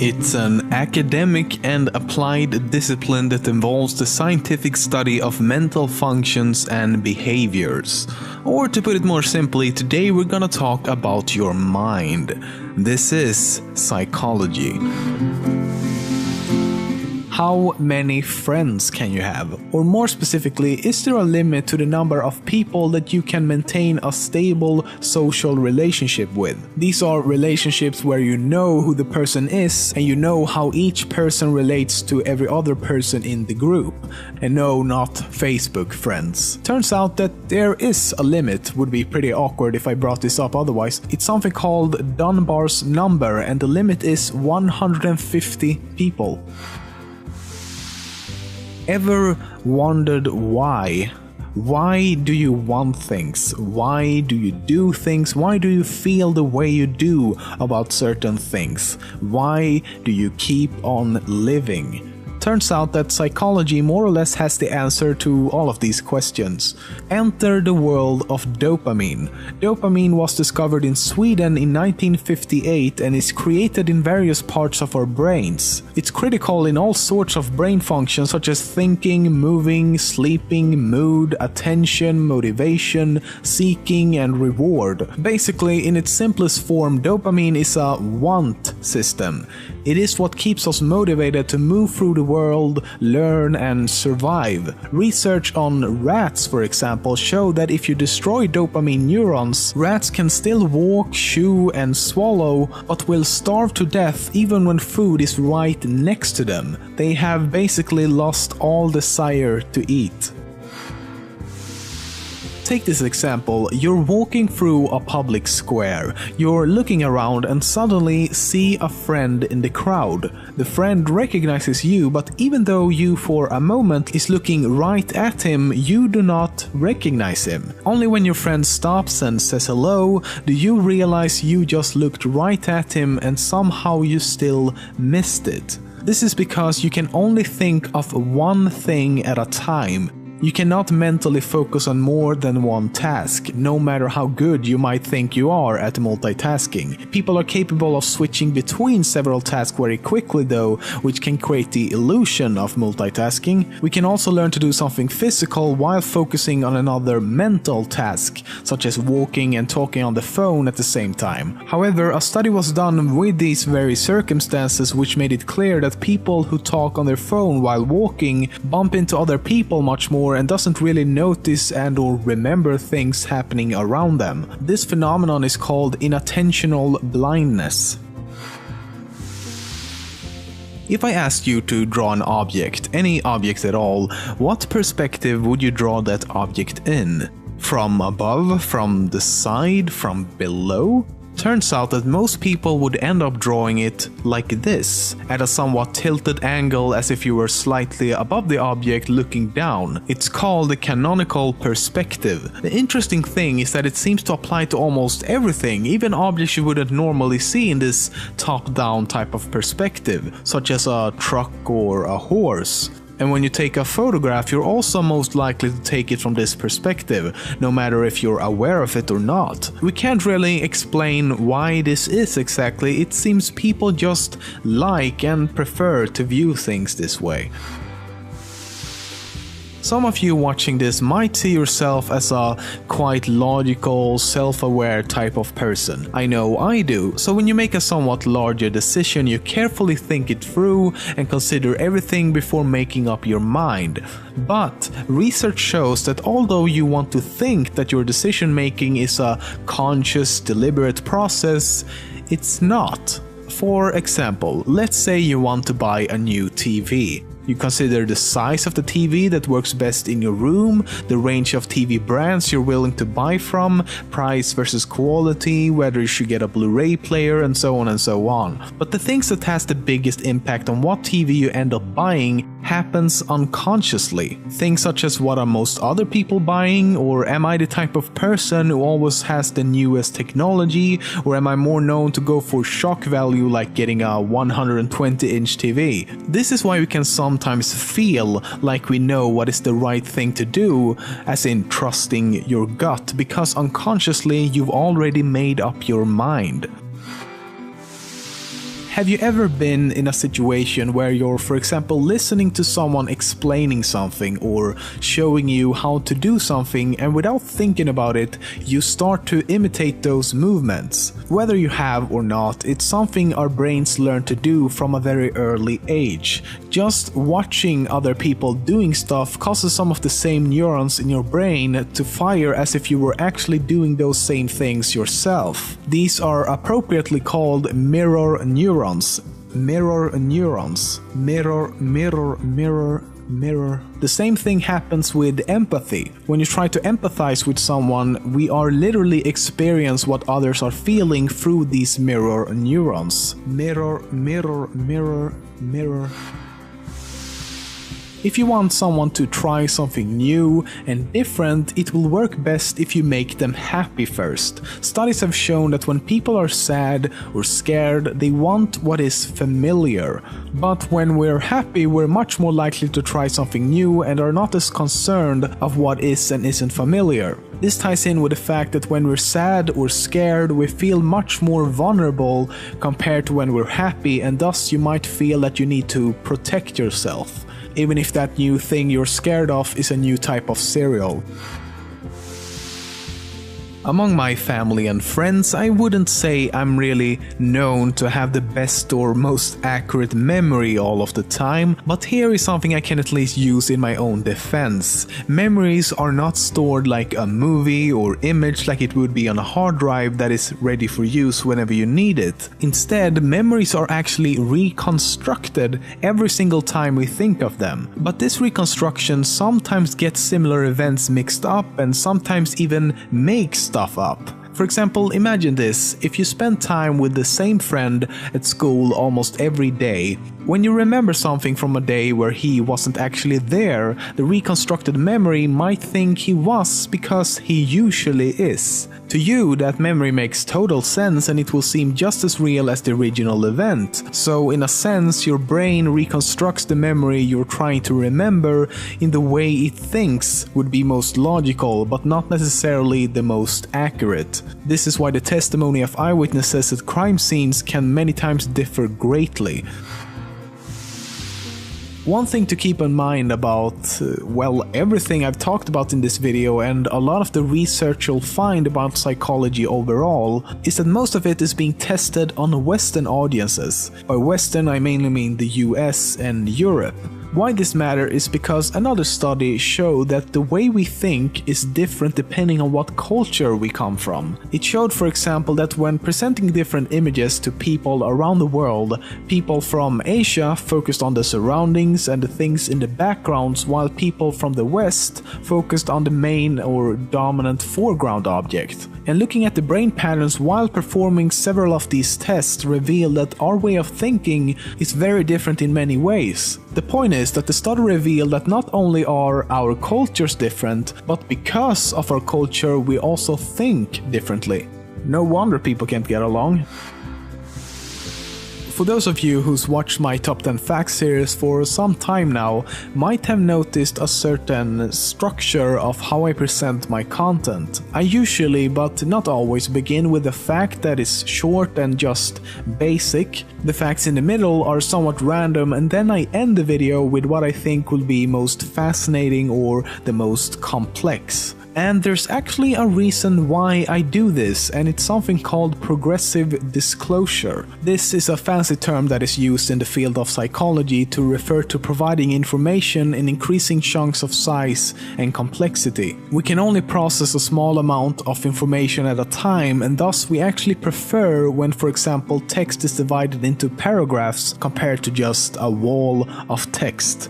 It's an academic and applied discipline that involves the scientific study of mental functions and behaviors. Or to put it more simply, today we're gonna talk about your mind. This is psychology. How many friends can you have? Or more specifically, is there a limit to the number of people that you can maintain a stable social relationship with? These are relationships where you know who the person is and you know how each person relates to every other person in the group. And no, not Facebook friends. Turns out that there is a limit. Would be pretty awkward if I brought this up otherwise. It's something called Dunbar's number, and the limit is 150 people. Ever wondered why? Why do you want things? Why do you do things? Why do you feel the way you do about certain things? Why do you keep on living? Turns out that psychology more or less has the answer to all of these questions. Enter the world of dopamine. Dopamine was discovered in Sweden in 1958 and is created in various parts of our brains. It's critical in all sorts of brain functions such as thinking, moving, sleeping, mood, attention, motivation, seeking, and reward. Basically, in its simplest form, dopamine is a want system. It is what keeps us motivated to move through the world, learn, and survive. Research on rats, for example, show that if you destroy dopamine neurons, rats can still walk, chew, and swallow, but will starve to death even when food is right next to them. They have basically lost all desire to eat. Take this example, you're walking through a public square, you're looking around and suddenly see a friend in the crowd. The friend recognizes you, but even though you for a moment is looking right at him, you do not recognize him. Only when your friend stops and says hello, do you realize you just looked right at him and somehow you still missed it. This is because you can only think of one thing at a time. You cannot mentally focus on more than one task, no matter how good you might think you are at multitasking. People are capable of switching between several tasks very quickly though, which can create the illusion of multitasking. We can also learn to do something physical while focusing on another mental task, such as walking and talking on the phone at the same time. However, a study was done with these very circumstances which made it clear that people who talk on their phone while walking bump into other people much more and doesn't really notice and or remember things happening around them. This phenomenon is called inattentional blindness. If I asked you to draw an object, any object at all, what perspective would you draw that object in? From above, from the side, from below? Turns out that most people would end up drawing it like this, at a somewhat tilted angle as if you were slightly above the object looking down. It's called the canonical perspective. The interesting thing is that it seems to apply to almost everything, even objects you wouldn't normally see in this top-down type of perspective, such as a truck or a horse. And when you take a photograph, you're also most likely to take it from this perspective, no matter if you're aware of it or not. We can't really explain why this is exactly, it seems people just like and prefer to view things this way. Some of you watching this might see yourself as a quite logical, self-aware type of person. I know I do. So when you make a somewhat larger decision, you carefully think it through and consider everything before making up your mind. But research shows that although you want to think that your decision making is a conscious, deliberate process, it's not. For example, let's say you want to buy a new TV. You consider the size of the TV that works best in your room, the range of TV brands you're willing to buy from, price versus quality, whether you should get a Blu-ray player, and so on and so on. But the things that has the biggest impact on what TV you end up buying happens unconsciously. Things such as what are most other people buying, or am I the type of person who always has the newest technology, or am I more known to go for shock value like getting a 120-inch TV. This is why we can sometimes feel like we know what is the right thing to do, as in trusting your gut, because unconsciously you've already made up your mind. Have you ever been in a situation where you're, for example, listening to someone explaining something or showing you how to do something, and without thinking about it, you start to imitate those movements? Whether you have or not, it's something our brains learn to do from a very early age. Just watching other people doing stuff causes some of the same neurons in your brain to fire as if you were actually doing those same things yourself. These are appropriately called mirror neurons. Mirror neurons. Mirror. The same thing happens with empathy. When you try to empathize with someone, we are literally experience what others are feeling through these mirror neurons. Mirror. If you want someone to try something new and different, it will work best if you make them happy first. Studies have shown that when people are sad or scared, they want what is familiar. But when we're happy, we're much more likely to try something new and are not as concerned of what is and isn't familiar. This ties in with the fact that when we're sad or scared, we feel much more vulnerable compared to when we're happy, and thus you might feel that you need to protect yourself, even if that new thing you're scared of is a new type of cereal. Among my family and friends, I wouldn't say I'm really known to have the best or most accurate memory all of the time, but here is something I can at least use in my own defense. Memories are not stored like a movie or image like it would be on a hard drive that is ready for use whenever you need it. Instead, memories are actually reconstructed every single time we think of them. But this reconstruction sometimes gets similar events mixed up and sometimes even makes stuff up. For example, imagine this: if you spend time with the same friend at school almost every day, when you remember something from a day where he wasn't actually there, the reconstructed memory might think he was because he usually is. To you, that memory makes total sense and it will seem just as real as the original event. So in a sense, your brain reconstructs the memory you're trying to remember in the way it thinks would be most logical, but not necessarily the most accurate. This is why the testimony of eyewitnesses at crime scenes can many times differ greatly. One thing to keep in mind about, everything I've talked about in this video and a lot of the research you'll find about psychology overall is that most of it is being tested on Western audiences. By Western, I mainly mean the US and Europe. Why this matters is because another study showed that the way we think is different depending on what culture we come from. It showed, for example, that when presenting different images to people around the world, people from Asia focused on the surroundings and the things in the backgrounds, while people from the West focused on the main or dominant foreground object. And looking at the brain patterns while performing several of these tests revealed that our way of thinking is very different in many ways. The point is that the study revealed that not only are our cultures different, but because of our culture we also think differently. No wonder people can't get along. For those of you who's watched my Top 10 Facts series for some time now, might have noticed a certain structure of how I present my content. I usually, but not always, begin with a fact that is short and just basic. The facts in the middle are somewhat random, and then I end the video with what I think will be most fascinating or the most complex. And there's actually a reason why I do this, and it's something called progressive disclosure. This is a fancy term that is used in the field of psychology to refer to providing information in increasing chunks of size and complexity. We can only process a small amount of information at a time, and thus we actually prefer when, for example, text is divided into paragraphs compared to just a wall of text.